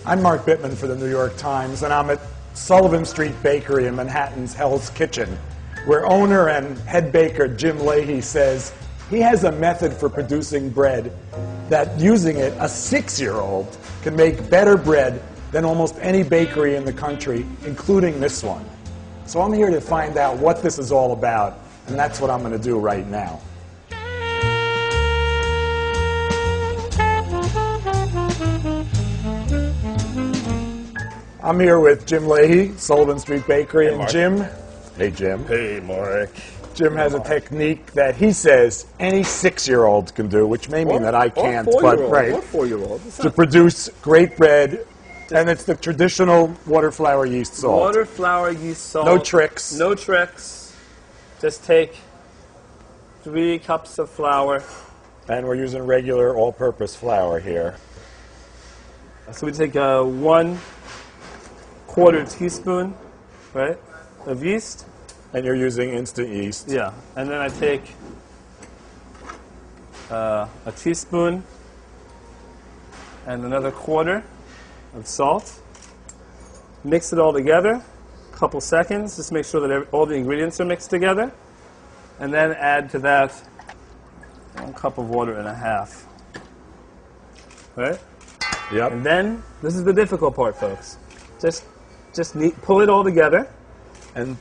I'm Mark Bittman for the New York Times, and I'm at Sullivan Street Bakery in Manhattan's Hell's Kitchen, where owner and head baker Jim Leahy says he has a method for producing bread that, using it, a 6-year-old can make better bread than almost any bakery in the country, including this one. So I'm here to find out what this is all about, and that's what I'm going to do right now. I'm here with Jim Leahy, Sullivan Street Bakery, Hey, and Mark. Jim. Hey, Jim. Hey, Mark. Jim has a technique that he says any 6-year-old can do, which may mean that I can't, but right, Or 4-year-old. to produce great bread, and it's the traditional water, flour, yeast, salt. Water, flour, yeast, salt. No tricks. No tricks. Just take 3 cups of flour. And we're using regular all-purpose flour here. So we take 1/4 teaspoon, right, of yeast. And you're using instant yeast. Yeah. And then I take a teaspoon and another 1/4 of salt. Mix it all together, a couple seconds, just make sure that all the ingredients are mixed together. And then add to that 1 cup of water and a half. Right? Yep. And then, this is the difficult part, folks. Just pull it all together. And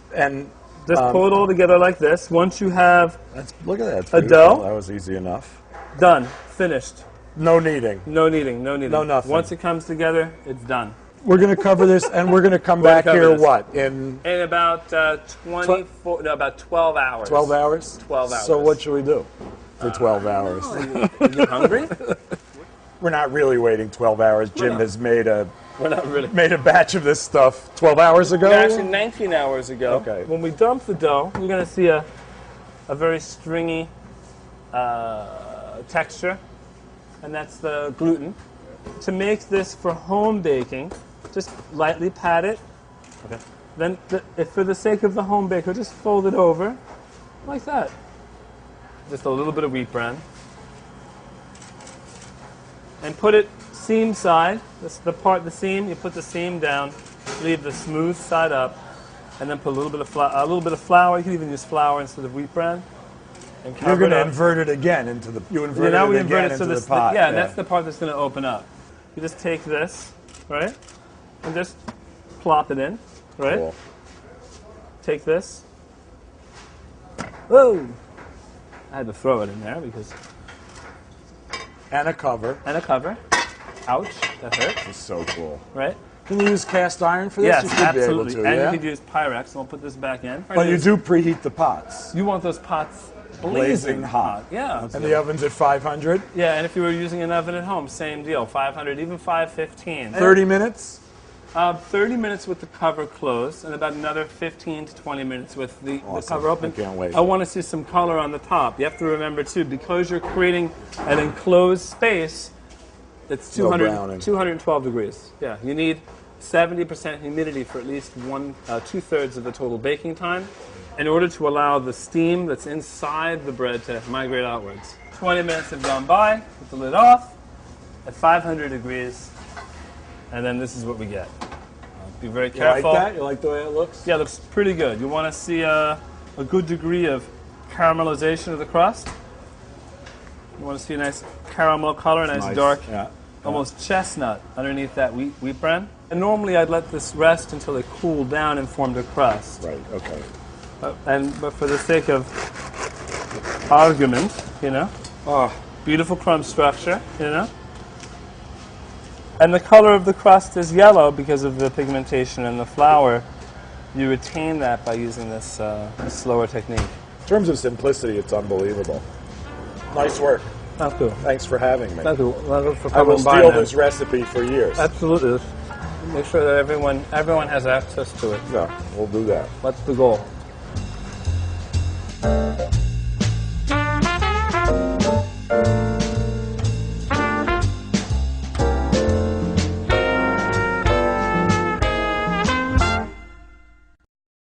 Just pull it all together like this. Once you have look at that. That's a beautiful. dough. That was easy enough. done, finished, No kneading. no kneading, no kneading. No nothing. Once it comes together, it's done. We're going to cover this, and we're going to come We're back gonna cover here, this. what, in In about about 12 hours. 12 hours? 12 hours. So what should we do for 12 hours? Are you hungry? We're not really waiting 12 hours. Jim has made a We're not really. batch of this stuff 12 hours ago. Actually, 19 hours ago. Okay. When we dump the dough, you're going to see a very stringy texture, and that's the gluten. To make this for home baking, just lightly pat it. Okay. Then, if for the sake of the home baker, just fold it over like that. Just a little bit of wheat bran. And put it seam side. This is the seam. You put the seam down, leave the smooth side up, and then put a little bit of flour. You can even use flour instead of wheat bran. And You're going to invert it again into the now we invert it so into this the pot. yeah, that's the part that's going to open up. You just take this, right, and just plop it in, right. Cool. Take this. Whoa! I had to throw it in there because. And a cover. And a cover. Ouch, that hurt. This is so cool. Right? Can you use cast iron for this? Yes, You should absolutely. Be able to, And yeah? you could use Pyrex, and we'll put this back in. But you do preheat the pots. You want those pots Blazing hot. Yeah. And the oven's at 500? Yeah, and if you were using an oven at home, same deal. 500, even 515. 30 minutes? 30 minutes with the cover closed, and about another 15 to 20 minutes with the cover open. I can't wait. I want to see some color on the top. You have to remember, too, because you're creating an enclosed space, it's No browning. 212 degrees. Yeah, you need 70% humidity for at least 2/3 of the total baking time in order to allow the steam that's inside the bread to migrate outwards. 20 minutes have gone by, put the lid off at 500 degrees, and then this is what we get. Be very You like careful. that? You like the way it looks? Yeah, it looks pretty good. You want to see a good degree of caramelization of the crust. You want to see a nice caramel color, nice dark, Yeah. almost chestnut underneath that wheat bran. And normally I'd let this rest until it cooled down and formed a crust. Right, okay. But for the sake of argument, Oh, beautiful crumb structure, And the color of the crust is yellow because of the pigmentation in the flour. You retain that by using this slower technique. in terms of simplicity, it's unbelievable. Nice work. Thank you. Thanks for having me. Thank you. For I will coming by, steal man. this recipe for years. Absolutely. Make sure that everyone has access to it. Yeah, we'll do that. That's the goal.